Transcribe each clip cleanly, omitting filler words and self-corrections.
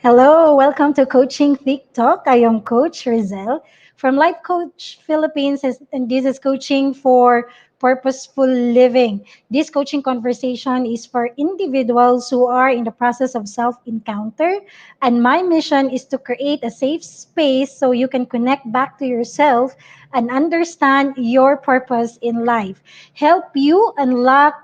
Hello, welcome to Coaching Thick Talk. I am Coach Rezzhel from Life Coach Philippines, and this is coaching for purposeful living. This coaching conversation is for individuals who are in the process of self encounter, and my mission is to create a safe space so you can connect back to yourself and understand your purpose in life. Help you unlock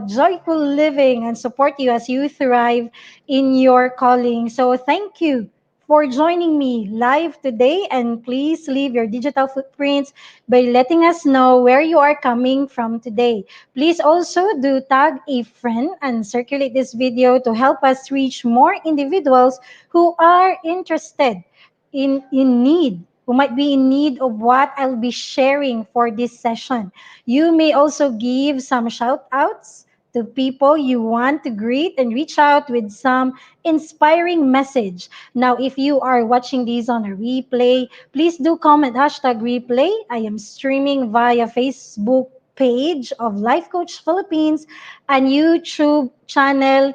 joyful living and support you as you thrive in your calling. So, thank you for joining me live today. And please leave your digital footprints by letting us know where you are coming from today. Please also do tag a friend and circulate this video to help us reach more individuals who are interested in need who might be in need of what I'll be sharing for this session. You may also give some shout outs to people you want to greet and reach out with some inspiring message. Now, if you are watching these on a replay, please do comment hashtag replay. I am streaming via Facebook page of Life Coach Philippines and YouTube channel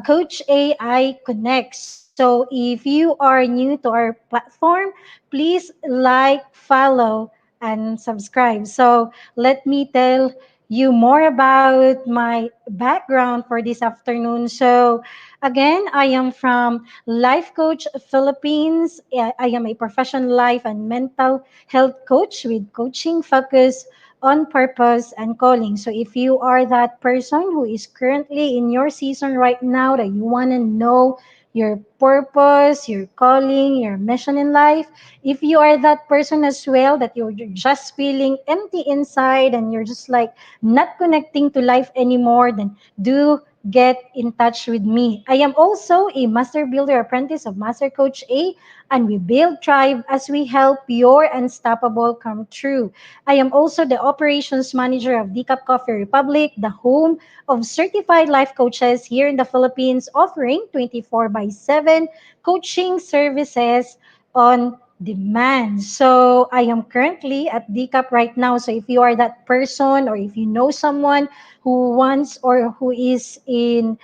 Coach AI Connect. So if you are new to our platform, please like, follow, and subscribe. So let me tell you more about my background for this afternoon. So again, I am from Life Coach Philippines. I am a professional life and mental health coach with coaching focus on purpose and calling. So if you are that person who is currently in your season right now that you want to know your purpose, your calling, your mission in life, if you are that person as well that you're just feeling empty inside and you're just like not connecting to life anymore, then do get in touch with me. I am also a master builder apprentice of Master Coach A, and we build tribe as we help your unstoppable come true. I am also the operations manager of Decode Coffee Republic, the home of certified life coaches here in the Philippines, offering 24 by 7 coaching services on demand. So I am currently at DCAP right now. So if you are that person or if you know someone who wants or who is in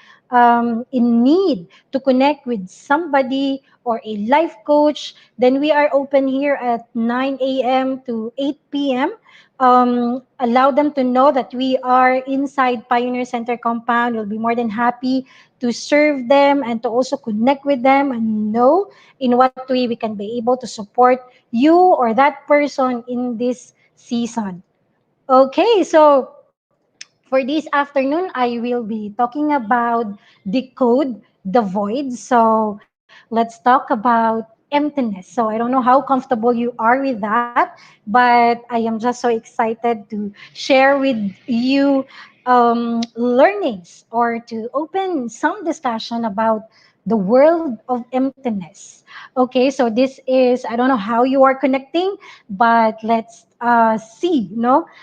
need to connect with somebody or a life coach, then we are open here at 9 a.m. to 8 p.m. Allow them to know that we are inside Pioneer Center compound. We'll be more than happy to serve them and to also connect with them and know in what way we can be able to support you or that person in this season. Okay, so for this afternoon, I will be talking about decode the void. So let's talk about emptiness. So I don't know how comfortable you are with that, but I am just so excited to share with you learnings or to open some discussion about the world of emptiness. Okay, so this is, I don't know how you are connecting, but let's see,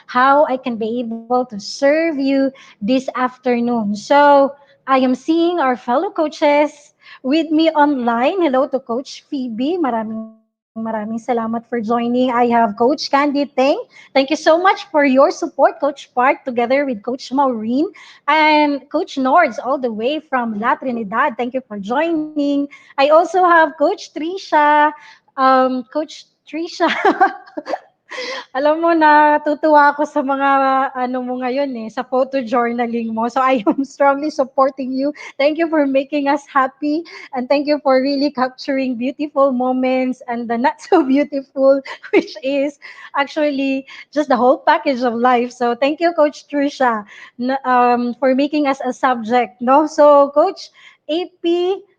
how I can be able to serve you this afternoon. So I am seeing our fellow coaches with me online. Hello to Coach Phoebe. Maraming salamat for joining. I have Coach Candy Teng. Thank you so much for your support, Coach Park, together with Coach Maureen and Coach Nords all the way from La Trinidad. Thank you for joining. I also have Coach Trisha. Coach Trisha, alam mo na tutuwa ako sa mga ano mo ngayon sa photo journaling mo. So I am strongly supporting you. Thank you for making us happy and thank you for really capturing beautiful moments and the not so beautiful, which is actually just the whole package of life. So thank you, Coach Trisha, for making us a subject. No, so Coach AP,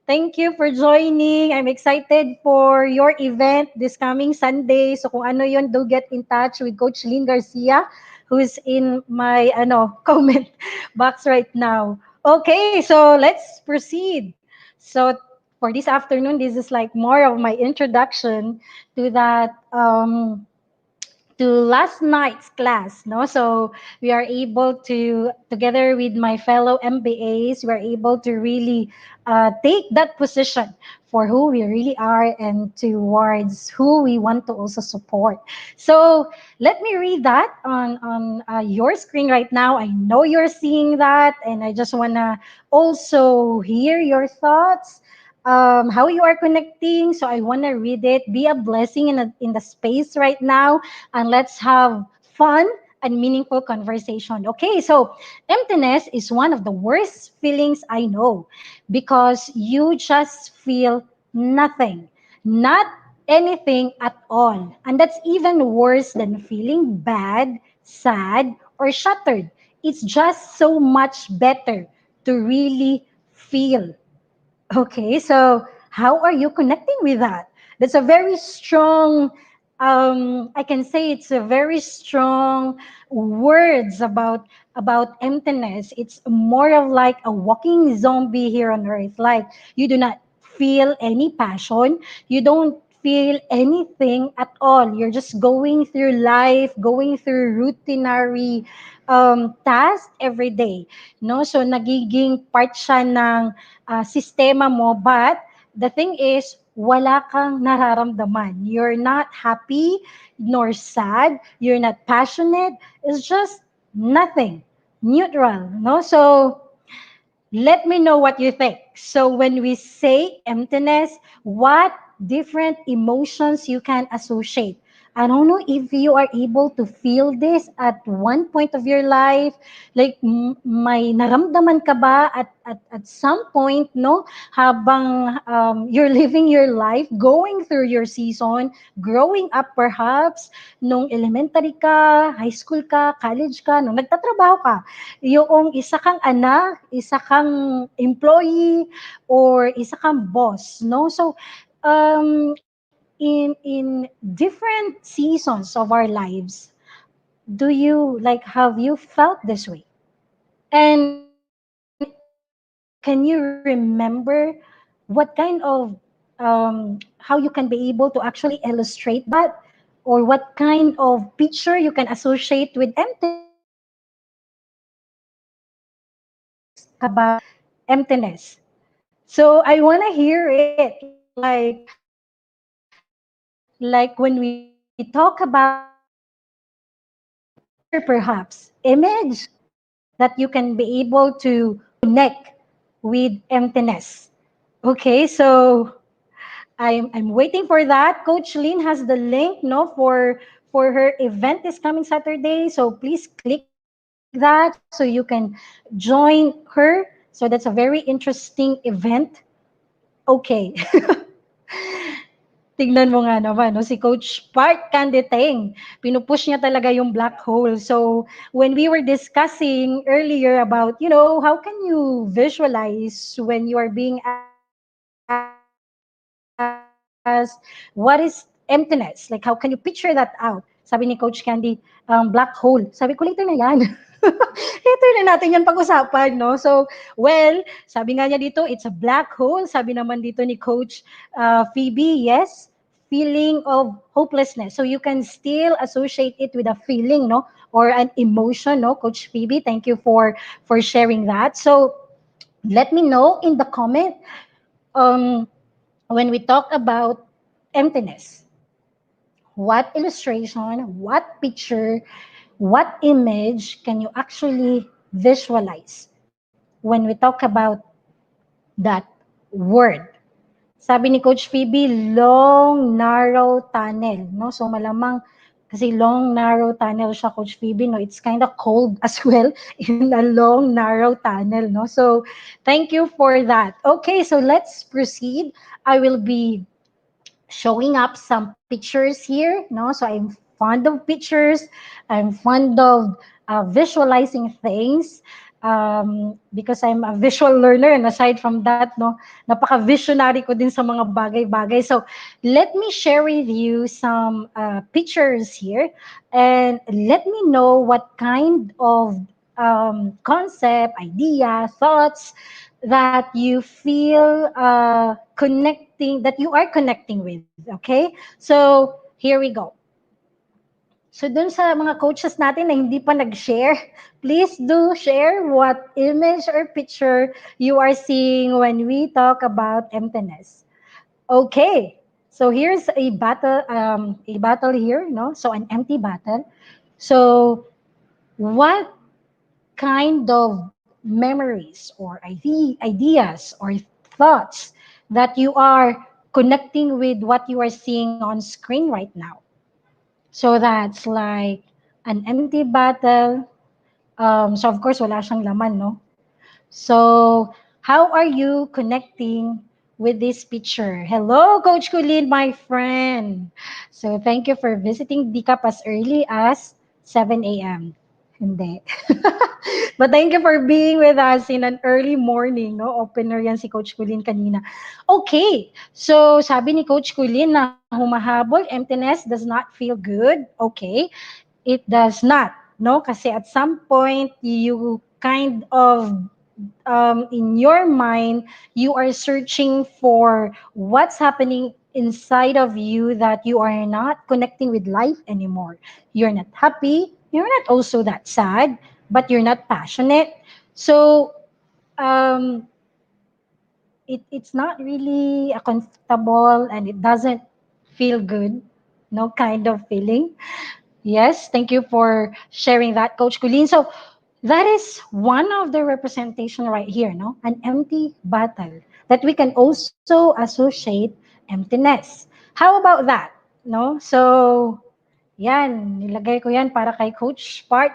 thank you for joining. I'm excited for your event this coming Sunday. So kung ano yun, do get in touch with Coach Lynn Garcia, who's in my comment box right now. Okay, so let's proceed. So for this afternoon, this is like more of my introduction to that to last night's class, no? So we are able to, together with my fellow MBAs, we are able to really take that position for who we really are and towards who we want to also support. So let me read that on your screen right now. I know you're seeing that, and I just wanna also hear your thoughts. how you are connecting. So I want to read it. Be a blessing in the space right now, and let's have fun and meaningful conversation. Okay, so emptiness is one of the worst feelings I know because you just feel nothing, not anything at all. And that's even worse than feeling bad, sad, or shattered. It's just so much better to really feel. Okay, so how are you connecting with that? That's a very strong, I can say it's a very strong words about emptiness. It's more of like a walking zombie here on earth. Like you do not feel any passion, you don't feel anything at all. You're just going through life, going through routinary task every day. No, so nagiging part siya ng sistema mo, but the thing is, wala kang nararamdaman. You're not happy nor sad. You're not passionate. It's just nothing. Neutral, no? So let me know what you think. So when we say emptiness, what different emotions you can associate? I don't know if you are able to feel this at one point of your life. Like, may naramdaman ka ba at some point, no? Habang you're living your life, going through your season, growing up perhaps, nung elementary ka, high school ka, college ka, nung nagtatrabaho ka, yung isa kang anak, isa kang employee, or isa kang boss, no? So, in different seasons of our lives, do you like have you felt this way? And can you remember what kind of how you can be able to actually illustrate that, or what kind of picture you can associate with emptiness? So I want to hear it. Like, how do you think about emptiness? So I want to hear it. Like when we talk about emptiness, picture perhaps, image that you can be able to connect with emptiness. Okay, so I'm waiting for that. Coach Lynn has the link, no, for her event this coming Saturday. So please click that so you can join her. So that's a very interesting event. Okay. Tignan mo nga naman, no? Si Coach Park Canditeng, pinupush niya talaga yung black hole. So, when we were discussing earlier about, how can you visualize when you are being asked, what is emptiness? Like, how can you picture that out? Sabi ni Coach Candy, black hole. Sabi ko, later na yan. Later na natin yan pag-usapan, no? So, well, sabi nga niya dito, it's a black hole. Sabi naman dito ni Coach Phoebe, yes, feeling of hopelessness. So you can still associate it with a feeling, no, or an emotion, no, Coach Phoebe. Thank you for sharing that. So let me know in the comment um, when we talk about emptiness. What illustration, what picture, what image can you actually visualize when we talk about that word? Sabi ni Coach Phoebe, long, narrow tunnel. No? So malamang, kasi long, narrow tunnel siya, Coach Phoebe. No? It's kind of cold as well in a long, narrow tunnel. No? So thank you for that. Okay, so let's proceed. I will be showing up some pictures here. No, so I'm fond of pictures. I'm fond of visualizing things because I'm a visual learner. And aside from that, no, napaka-visionary ko din sa mga bagay-bagay. So let me share with you some pictures here, and let me know what kind of concept, idea, thoughts that you feel that you are connecting with. Okay? So, here we go. So, dun sa mga coaches natin na hindi pa nag-share, please do share what image or picture you are seeing when we talk about emptiness. Okay. So, here's a battle here, no? So, an empty battle. So, what kind of memories or ideas or thoughts that you are connecting with what you are seeing on screen right now. So that's like an empty bottle. So of course, wala siyang laman, no? So, how are you connecting with this picture? Hello, Coach Kulin, my friend. So, thank you for visiting Dicap as early as 7 a.m. Hindi. But thank you for being with us in an early morning, no? Opener yan si Coach Kulin kanina. Okay, so sabi ni Coach Kulin na humahabol, emptiness does not feel good. Okay, it does not, no? Kasi at some point, you kind of in your mind, you are searching for what's happening inside of you that you are not connecting with life anymore. You're not happy. You're not also that sad, but you're not passionate. So um, it's not really a comfortable and it doesn't feel good, no kind of feeling. Yes, thank you for sharing that, Coach Kulin. So that is one of the representation right here, no? An empty bottle that we can also associate emptiness. How about that? No? So, yan, nilagay ko yan para kay Coach Part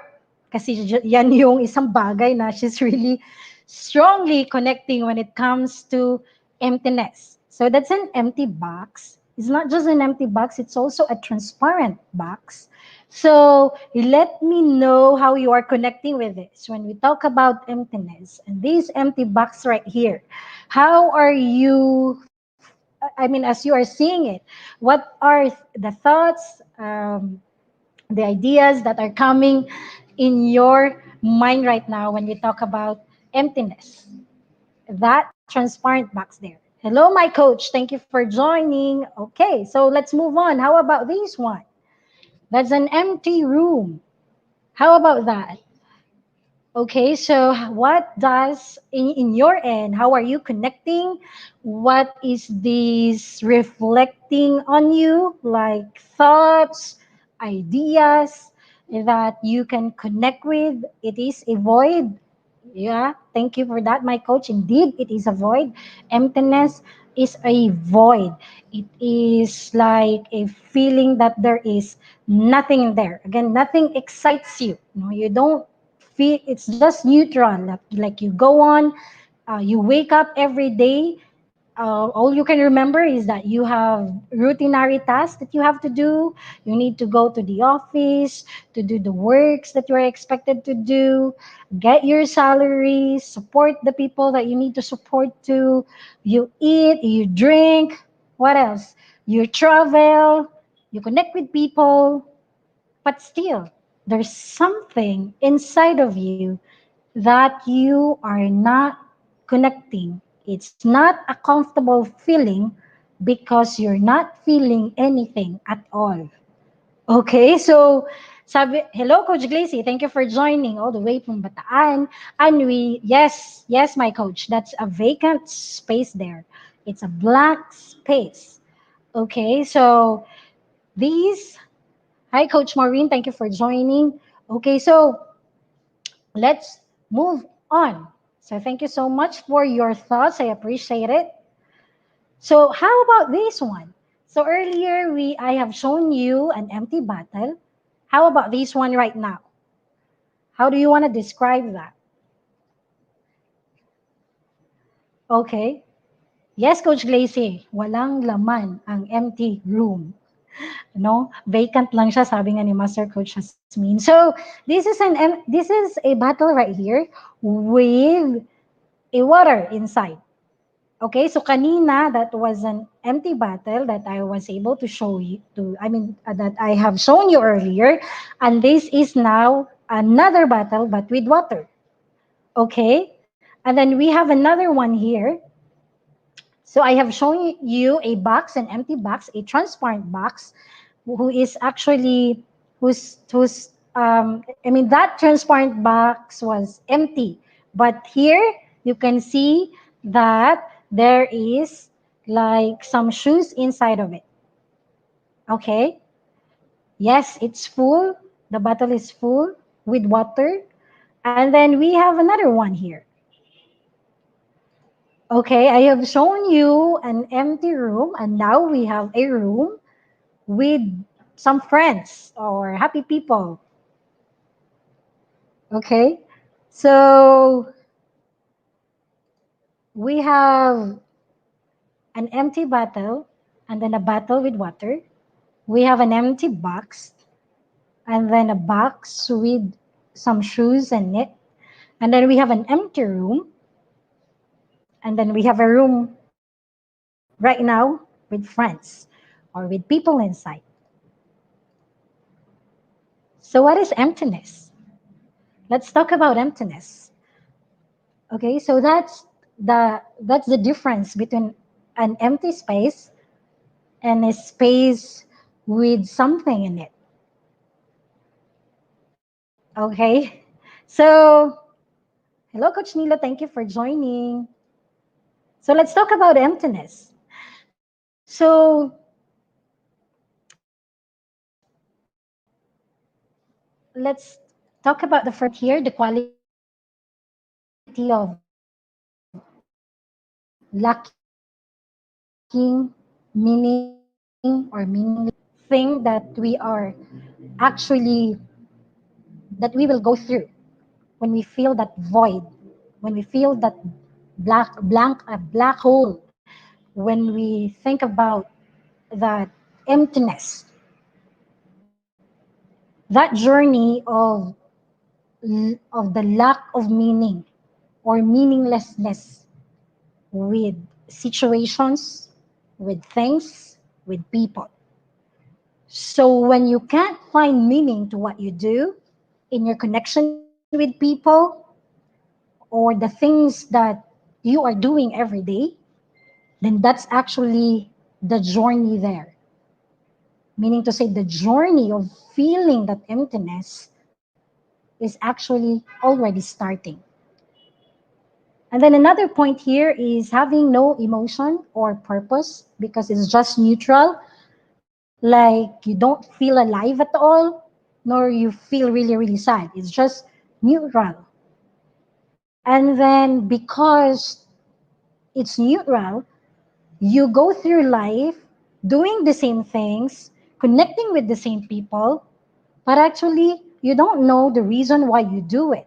kasi yan yung isang bagay na she's really strongly connecting when it comes to emptiness. So that's an empty box. It's not just an empty box, it's also a transparent box. So let me know how you are connecting with this when we talk about emptiness and this empty box right here. How are you? I mean, as you are seeing it, what are the thoughts, the ideas that are coming in your mind right now when we talk about emptiness? That transparent box there. Hello, my coach. Thank you for joining. Okay, so let's move on. How about this one? That's an empty room. How about that? Okay, so what does in your end, how are you connecting? What is this reflecting on you? Like thoughts, ideas that you can connect with? It is a void. Yeah, thank you for that, my coach. Indeed, it is a void. Emptiness is a void. It is like a feeling that there is nothing there. Again, nothing excites you. No, you don't feel, it's just neutral. Like you go on, you wake up every day, all you can remember is that you have routinary tasks that you have to do. You need to go to the office to do the works that you are expected to do, get your salary, support the people that you need to support to. You eat, you drink, what else? You travel, you connect with people, but still, there's something inside of you that you are not connecting. It's not a comfortable feeling because you're not feeling anything at all. Okay, so sabi, hello Coach Glacy, thank you for joining all the way from Bataan. And yes, my coach, that's a vacant space there. It's a blank space. Okay, so these, hi Coach Maureen, thank you for joining. Okay, so let's move on. So thank you so much for your thoughts. I appreciate it. So how about this one? So earlier I have shown you an empty bottle. How about this one right now? How do you want to describe that? Okay. Yes, Coach Glacy, walang laman ang empty room. No, vacant lang siya, sabi nga ni Master Coach Jasmine. So this is a bottle right here with a water inside. Okay, so kanina that was an empty bottle that I was able to show you that I have shown you earlier, and this is now another bottle but with water. Okay, and then we have another one here. So I have shown you a box, an empty box, a transparent box, who is actually that transparent box was empty, but here you can see that there is like some shoes inside of it. Okay, yes, it's full. The bottle is full with water, and then we have another one here. Okay, I have shown you an empty room, and now we have a room with some friends or happy people. Okay, so we have an empty bottle and then a bottle with water. We have an empty box and then a box with some shoes in it. And then we have an empty room. And then we have a room right now with friends or with people inside. So, what is emptiness? Let's talk about emptiness. Okay, so that's the difference between an empty space and a space with something in it. Okay, so hello, Coach Nilo. Thank you for joining. So let's talk about emptiness. So let's talk about the first point here, the quality of lacking meaning or meaningless thing that we are actually that we will go through when we feel that void, when we feel that black hole, when we think about that emptiness, that journey of the lack of meaning or meaninglessness with situations, with things, with people. So when you can't find meaning to what you do in your connection with people or the things that you are doing every day, then that's actually the journey there. Meaning to say, the journey of feeling that emptiness is actually already starting. And then another point here is having no emotion or purpose because it's just neutral. Like you don't feel alive at all, nor you feel really, really sad. It's just neutral. And then because it's neutral, you go through life doing the same things, connecting with the same people, but actually you don't know the reason why you do it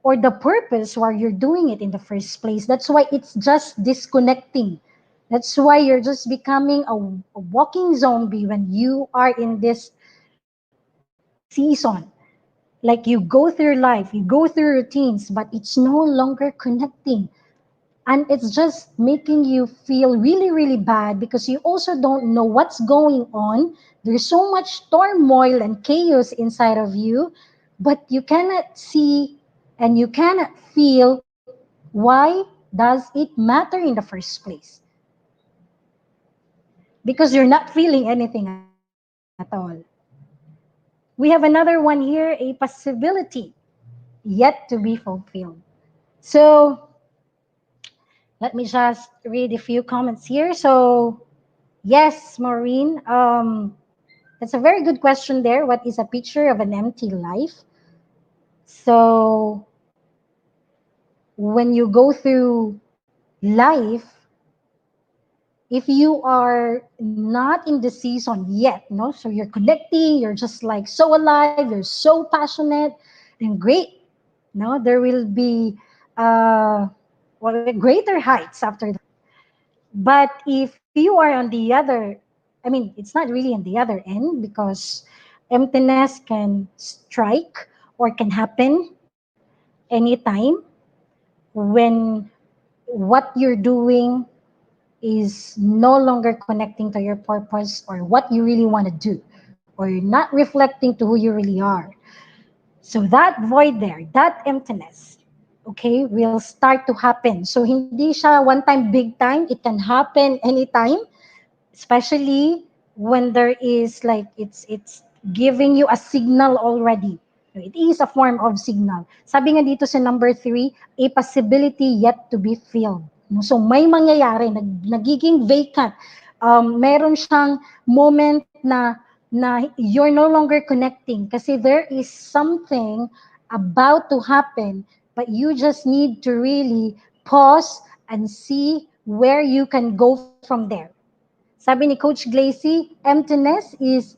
or the purpose why you're doing it in the first place. That's why it's just disconnecting. That's why you're just becoming a walking zombie when you are in this season. Like you go through life, you go through routines, but it's no longer connecting. And it's just making you feel really, really bad because you also don't know what's going on. There's so much turmoil and chaos inside of you, but you cannot see and you cannot feel why does it matter in the first place? Because you're not feeling anything at all. We have another one here, a possibility yet to be fulfilled. So let me just read a few comments here. So yes, Maureen, that's a very good question there. What is a picture of an empty life? So when you go through life, if you are not in the season yet, no, so you're connecting, you're just like so alive, you're so passionate, then great. No, there will be greater heights after that. But if you are on the other, I mean, it's not really on the other end because emptiness can strike or can happen anytime when what you're doing is no longer connecting to your purpose or what you really want to do, or you're not reflecting to who you really are. So that void there, that emptiness, okay, will start to happen. So hindi siya one time, big time. It can happen anytime, especially when there is like it's giving you a signal already. It is a form of signal. Sabi nga dito sa number 3, a possibility yet to be filled. No? So may mangyayari, nagiging vacant. Meron siyang moment na you're no longer connecting kasi there is something about to happen, but you just need to really pause and see where you can go from there. Sabi ni Coach Glacy, emptiness is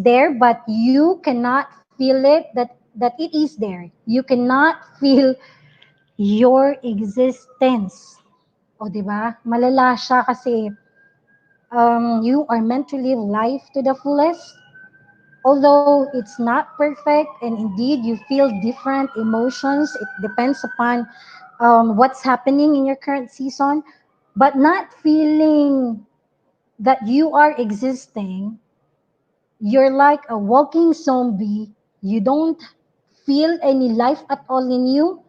there, but you cannot feel it that it is there. You cannot feel your existence. O, di ba? Malala siya kasi you are meant to live life to the fullest. Although it's not perfect, and indeed you feel different emotions, it depends upon what's happening in your current season, but not feeling that you are existing, you're like a walking zombie, you don't feel any life at all in you,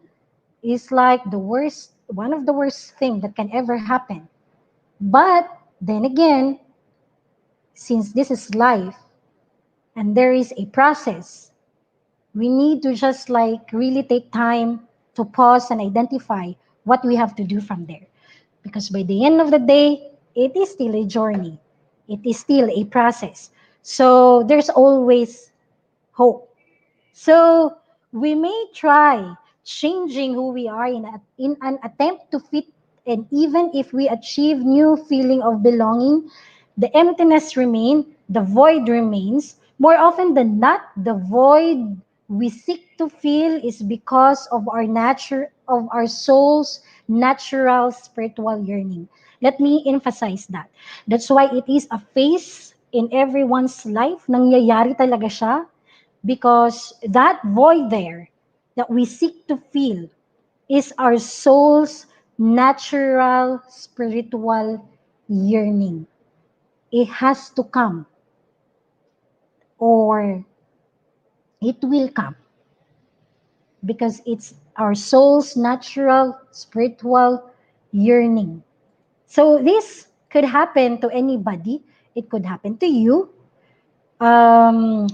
is like the worst, one of the worst thing that can ever happen. But then again, since this is life and there is a process, we need to just like really take time to pause and identify what we have to do from there. Because by the end of the day, it is still a journey. It is still a process. So there's always hope. So we may try changing who we are in an attempt to fit, and even if we achieve new feeling of belonging, the emptiness remains, the void remains. More often than not, the void we seek to fill is because of our soul's natural spiritual yearning. Let me emphasize that. That's why it is a phase in everyone's life. Nangyayari talaga siya because that void there that we seek to fill is our soul's natural spiritual yearning. It has to come, or it will come, because it's our soul's natural spiritual yearning. So this could happen to anybody. It could happen to you. Um,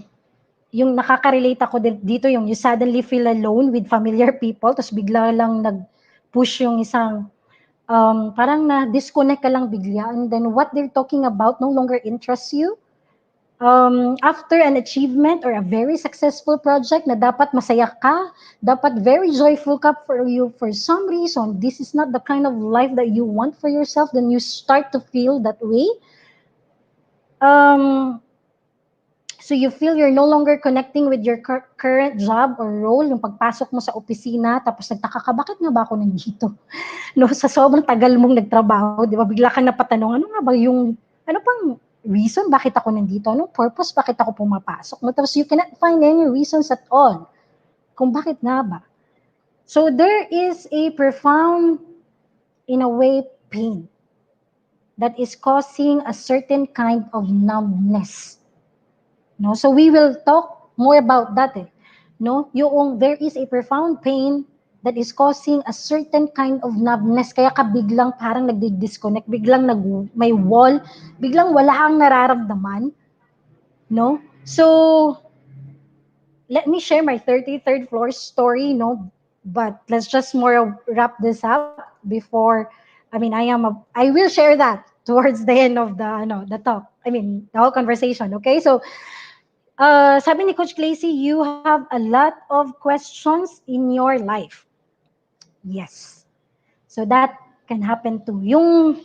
yung nakaka-relate ako dito, yung you suddenly feel alone with familiar people, tapos bigla lang nag-push yung isang, parang na-disconnect ka lang bigla, and then what they're talking about no longer interests you. After an achievement or a very successful project na dapat masaya ka, dapat very joyful ka, for you, for some reason, this is not the kind of life that you want for yourself, then you start to feel that way. So you feel you're no longer connecting with your current job or role, yung pagpasok mo sa opisina, tapos nagtaka ka, bakit nga ba ako nandito? No, sa sobrang tagal mong nagtrabaho, di ba, bigla ka napatanong, ano nga ba yung, ano pang reason bakit ako nandito? Anong purpose bakit ako pumapasok? No, tapos you cannot find any reasons at all kung bakit nga ba. So there is a profound, in a way, pain that is causing a certain kind of numbness. No, so we will talk more about that. No, yung there is a profound pain that is causing a certain kind of numbness, kaya ka biglang parang nagdi-disconnect, biglang may wall, biglang wala kang nararamdaman. No, so let me share my 33rd floor story. No, but let's just more wrap this up before. I mean, I will share that towards the end of the talk. I mean, the whole conversation. Okay, so sabi ni Coach Glacy, you have a lot of questions in your life. Yes. So that can happen too. Yung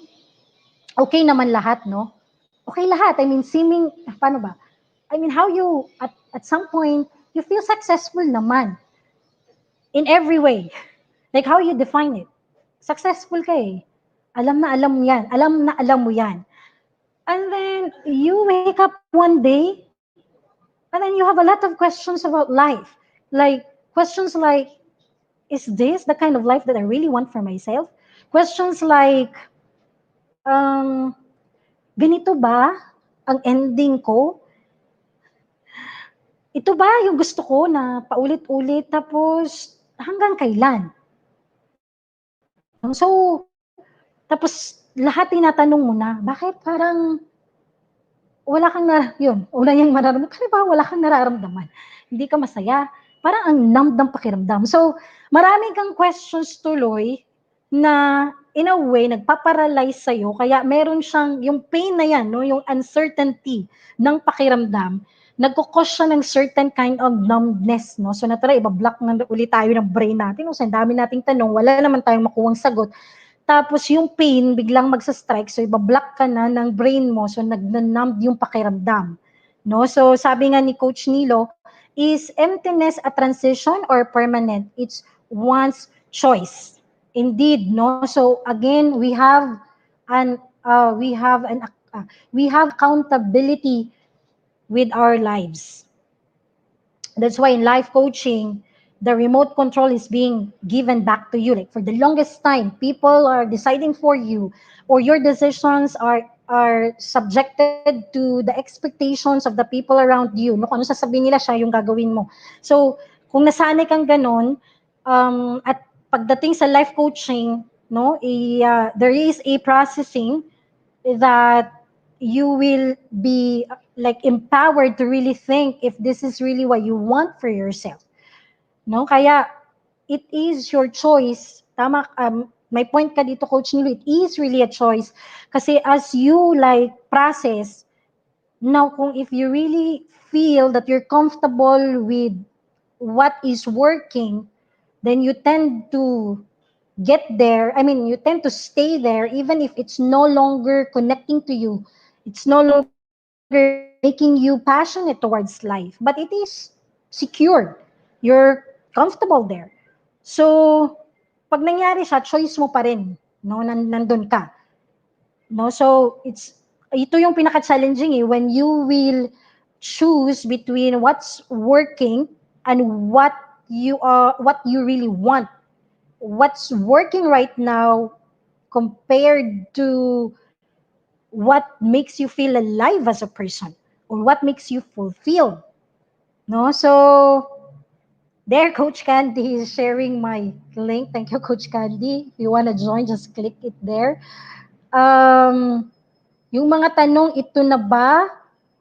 okay naman lahat, no? Okay lahat. I mean, seeming, paano ba? I mean, how you, at some point, you feel successful naman. In every way. Like how you define it. Successful ka eh. Alam na alam mo yan. Alam na alam mo yan. And then, you wake up one day, and then you have a lot of questions about life. Like, questions like, is this the kind of life that I really want for myself? Questions like, ganito ba ang ending ko? Ito ba yung gusto ko na paulit-ulit, tapos hanggang kailan? No? So, tapos lahat tinatanong mo na, bakit parang wala kang una yung mararamdaman. Kasi ba wala kang nararamdaman? Hindi ka masaya. Parang ang numb ng pakiramdam. So, marami kang questions tuloy na in a way, nagpaparalyze sa'yo. Kaya meron siyang, yung pain na yan, no? Yung uncertainty ng pakiramdam, nagkukos siya ng certain kind of numbness. No? So, natara, ibablock na ulit tayo ng brain natin. So, ang dami nating tanong, wala naman tayong makuwang sagot. Tapos yung pain biglang magsa-strike, so ibablock ka na ng brain mo, so nag-numb yung pakiramdam. No? So sabi nga ni Coach Nilo, is emptiness a transition or permanent? It's one's choice. Indeed, no? So again, an we have an we have accountability with our lives. That's why in life coaching, the remote control is being given back to you. Like for the longest time, people are deciding for you, or your decisions are subjected to the expectations of the people around you. No, kung ano sasabihin nila, siya yung gagawin mo. So, kung nasanay kang ganun, at pagdating sa life coaching, no, there is a processing that you will be like empowered to really think if this is really what you want for yourself. No? Kaya it is your choice. Tama, may point ka dito, Coach Nilo, it is really a choice. Kasi as you like process, now kung if you really feel that you're comfortable with what is working, then you tend to get there. I mean, you tend to stay there even if it's no longer connecting to you. It's no longer making you passionate towards life, but it is secured. You're comfortable there. So, pag nangyari siya, choice mo pa rin, no? Nandun ka. No? So, ito yung pinaka-challenging when you will choose between what's working and what you really want. What's working right now compared to what makes you feel alive as a person or what makes you fulfilled. No? So, there, Coach Candy is sharing my link. Thank you, Coach Candy. If you want to join, just click it there. Um, yung mga tanong, ito na ba?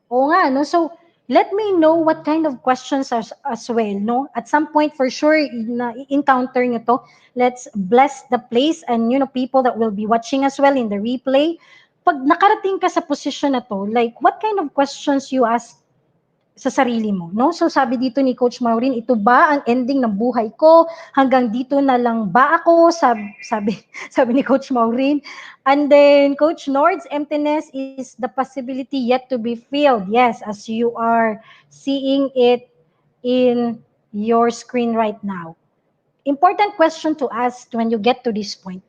Oo nga, no? So, let me know what kind of questions as well, no? At some point, for sure, na encounter nyo to. Let's bless the place and, people that will be watching as well in the replay. Pag nakarating ka sa position na to, like, what kind of questions you ask sa sarili mo, no? So sabi dito ni Coach Maureen, ito ba ang ending ng buhay ko? Hanggang dito na lang ba ako? Sabi, sabi ni Coach Maureen. And then Coach Nord's emptiness is the possibility yet to be filled. Yes, as you are seeing it in your screen right now. Important question to ask when you get to this point.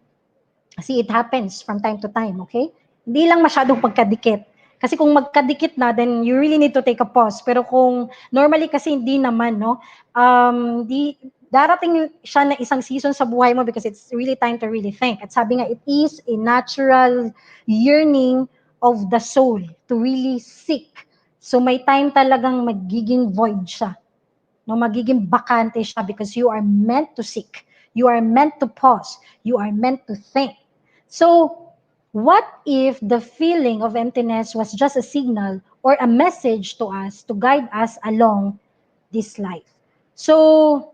Kasi it happens from time to time, okay? Hindi lang masyadong pagkadikit. Kasi kung magkadikit na, then you really need to take a pause. Pero kung normally kasi hindi naman, no? Darating siya na isang season sa buhay mo because it's really time to really think. At sabi nga, it is a natural yearning of the soul to really seek. So may time talagang magiging void siya. No, magiging bakante siya because you are meant to seek. You are meant to pause. You are meant to think. So, what if the feeling of emptiness was just a signal or a message to us to guide us along this life? So,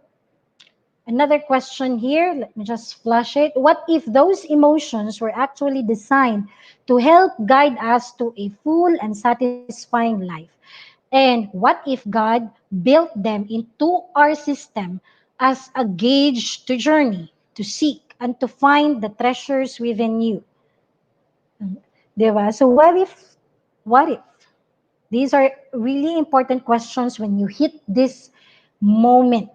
another question here, let me just flash it. What if those emotions were actually designed to help guide us to a full and satisfying life? And what if God built them into our system as a gauge to journey, to seek, and to find the treasures within you? Diba? So what if? These are really important questions when you hit this moment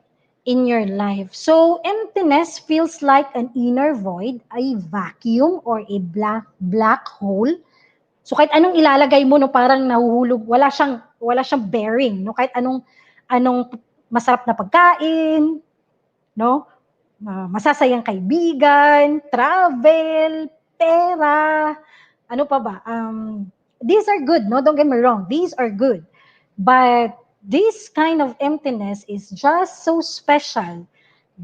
in your life. So emptiness feels like an inner void, a vacuum, or a black hole. So kahit anong ilalagay mo, no, parang nahuhulog, wala siyang bearing, no? Kahit anong masarap na pagkain, no? Masasayang kaibigan, travel, pera, ano pa ba? These are good, no? Don't get me wrong. These are good. But this kind of emptiness is just so special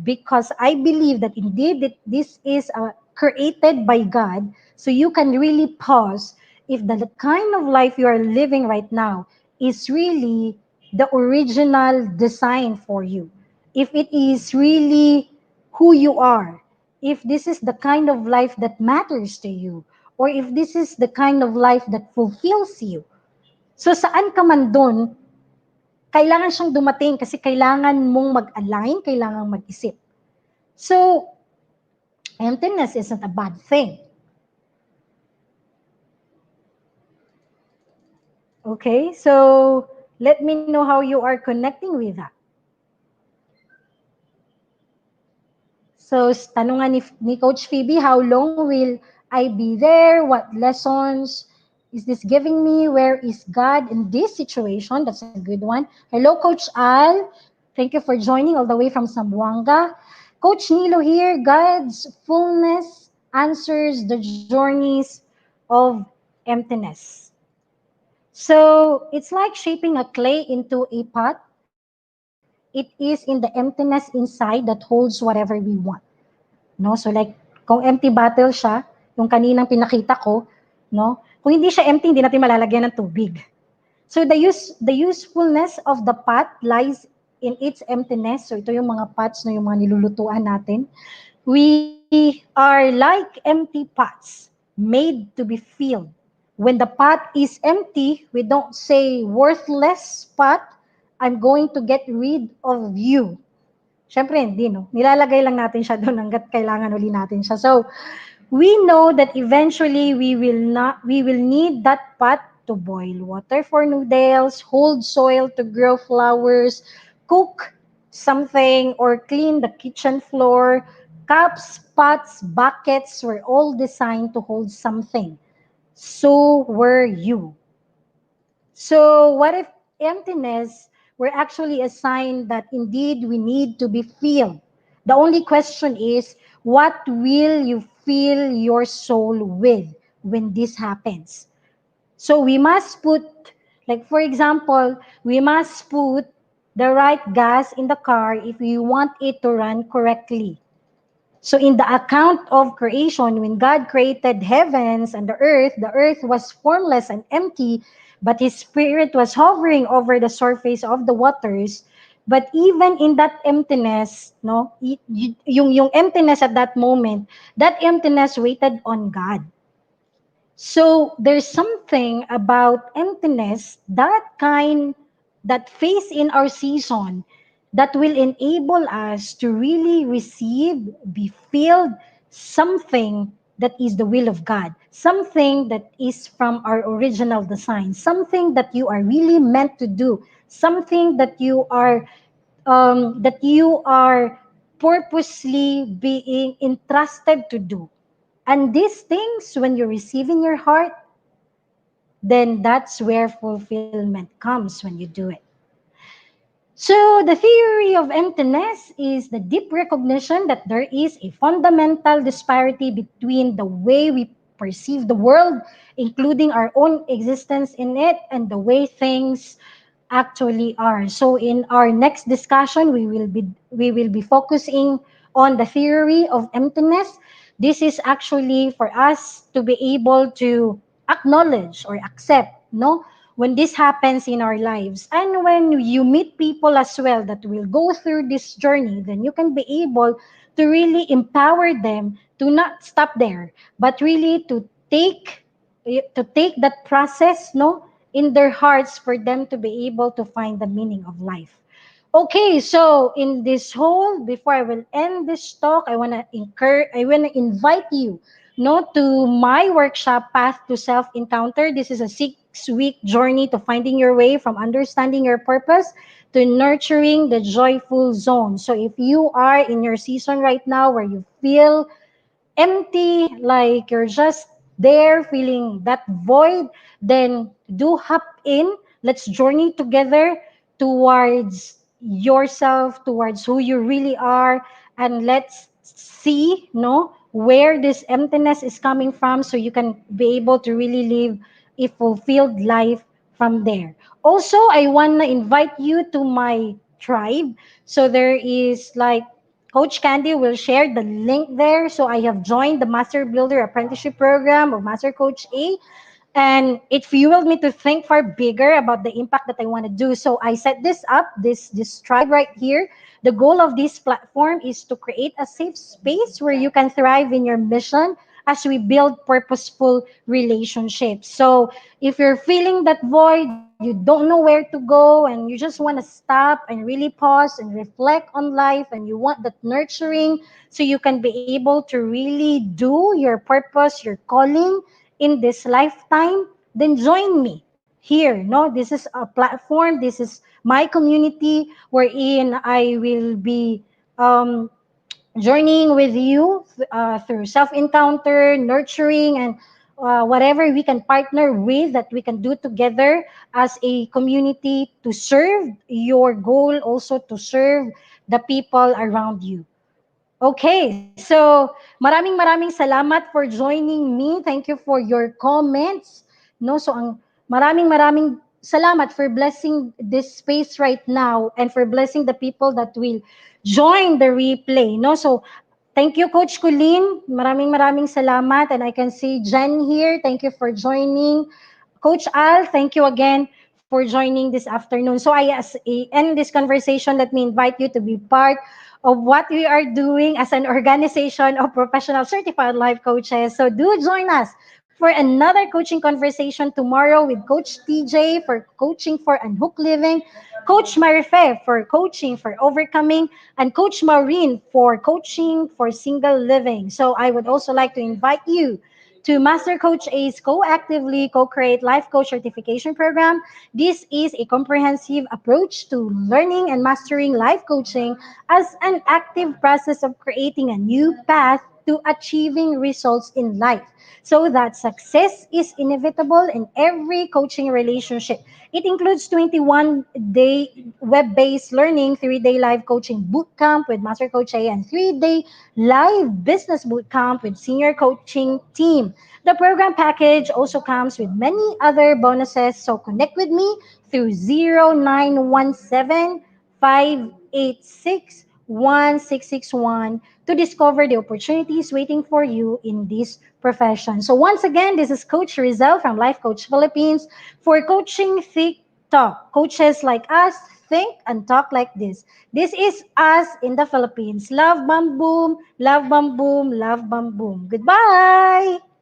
because I believe that indeed this is created by God. So you can really pause if the kind of life you are living right now is really the original design for you. If it is really who you are, if this is the kind of life that matters to you, or if this is the kind of life that fulfills you. So saan ka man doon, kailangan siyang dumating kasi kailangan mong mag-align, kailangan mag-isip. So, Emptiness isn't a bad thing. Okay, so let me know how you are connecting with that. So, tanungan ni Coach Phoebe, how long will I be there? What lessons is this giving me? Where is God in this situation? That's a good one. Hello, Coach Al. Thank you for joining all the way from Zamboanga. Coach Nilo here. God's fullness answers the journeys of emptiness. So, it's like shaping a clay into a pot. It is in the emptiness inside that holds whatever we want. No? So like, kung empty bottle siya, yung kaninang pinakita ko, no? Kung hindi siya empty, hindi natin malalagyan ng tubig. So the usefulness of the pot lies in its emptiness. So ito yung mga pots, no, yung mga nilulutuan natin. We are like empty pots made to be filled. When the pot is empty, we don't say, worthless pot, I'm going to get rid of you. Siyempre, hindi, no? Nilalagay lang natin siya doon hanggat kailangan uli natin siya. So, we know that eventually we will need that pot to boil water for noodles, hold soil to grow flowers, cook something, or clean the kitchen floor. Cups, pots, buckets were all designed to hold something. So were you. So, what if emptiness were actually a sign that indeed we need to be filled? The only question is, what will you fill your soul with when this happens? So, we must put, like for example, we must put the right gas in the car if we want it to run correctly. So in the account of creation, when God created heavens and the earth was formless and empty, but his spirit was hovering over the surface of the waters. But even in that emptiness, no, yung emptiness at that moment, that emptiness waited on God. So there's something about emptiness, that phase in our season that will enable us to really receive, be filled something that is the will of God, something that is from our original design, something that you are really meant to do, something that you are purposely being entrusted to do. And these things, when you receive in your heart, then that's where fulfillment comes when you do it. So, the theory of emptiness is the deep recognition that there is a fundamental disparity between the way we perceive the world, including our own existence in it, and the way things actually are. So in our next discussion, we will be focusing on the theory of emptiness. This is actually for us to be able to acknowledge or accept, no, when this happens in our lives. And when you meet people as well that will go through this journey, then you can be able to really empower them to not stop there, but really to take that process, no, in their hearts for them to be able to find the meaning of life. Okay, so in this whole, before I will end this talk, I wanna invite you, no, to my workshop, Path to Self Encounter. This is a 6-week journey to finding your way from understanding your purpose to nurturing the joyful zone. So if you are in your season right now where you feel empty, like you're just there feeling that void, then do hop in. Let's journey together towards yourself, towards who you really are, and let's see, no, where this emptiness is coming from so you can be able to really live a fulfilled life from there. Also, I want to invite you to my tribe. So there is like Coach Candy will share the link there. So I have joined the Master Builder Apprenticeship Program of Master Coach A, and it fueled me to think far bigger about the impact that I want to do. So I set this up, this tribe right here. The goal of this platform is to create a safe space where you can thrive in your mission, as we build purposeful relationships. So if you're feeling that void, you don't know where to go, and you just want to stop and really pause and reflect on life, and you want that nurturing so you can be able to really do your purpose, your calling in this lifetime, then join me here. No, this is a platform, this is my community wherein I will be um, journeying with you through self encounter, nurturing, and whatever we can partner with that we can do together as a community to serve your goal, also to serve the people around you. Okay, so maraming salamat for joining me. Thank you for your comments. No, so ang maraming salamat for blessing this space right now and for blessing the people that will join the replay. No, so thank you, Coach Colleen. Maraming salamat, and I can see Jen here. Thank you for joining. Coach Al, thank you again for joining this afternoon. So I as end this conversation, let me invite you to be part of what we are doing as an organization of professional certified life coaches. So do join us for another coaching conversation tomorrow with Coach TJ for coaching for unhooked living, Coach Marife for coaching for overcoming, and Coach Maureen for coaching for single living. So I would also like to invite you to Master Coach A's Co-Actively Co-Create Life Coach Certification Program. This is a comprehensive approach to learning and mastering life coaching as an active process of creating a new path to achieving results in life so that success is inevitable in every coaching relationship. It includes 21-day web-based learning, 3-day live coaching bootcamp with Master Coach A, and 3-day live business bootcamp with senior coaching team. The program package also comes with many other bonuses, so connect with me through 0917-586-1661 to discover the opportunities waiting for you in this profession. So once again, this is Coach Rezzhel from Life Coach Philippines for Coaching Thick Talk. Coaches like us think and talk like this. This is us in the Philippines. Love, bam, boom, love, bam, boom, love, bam, boom. Goodbye.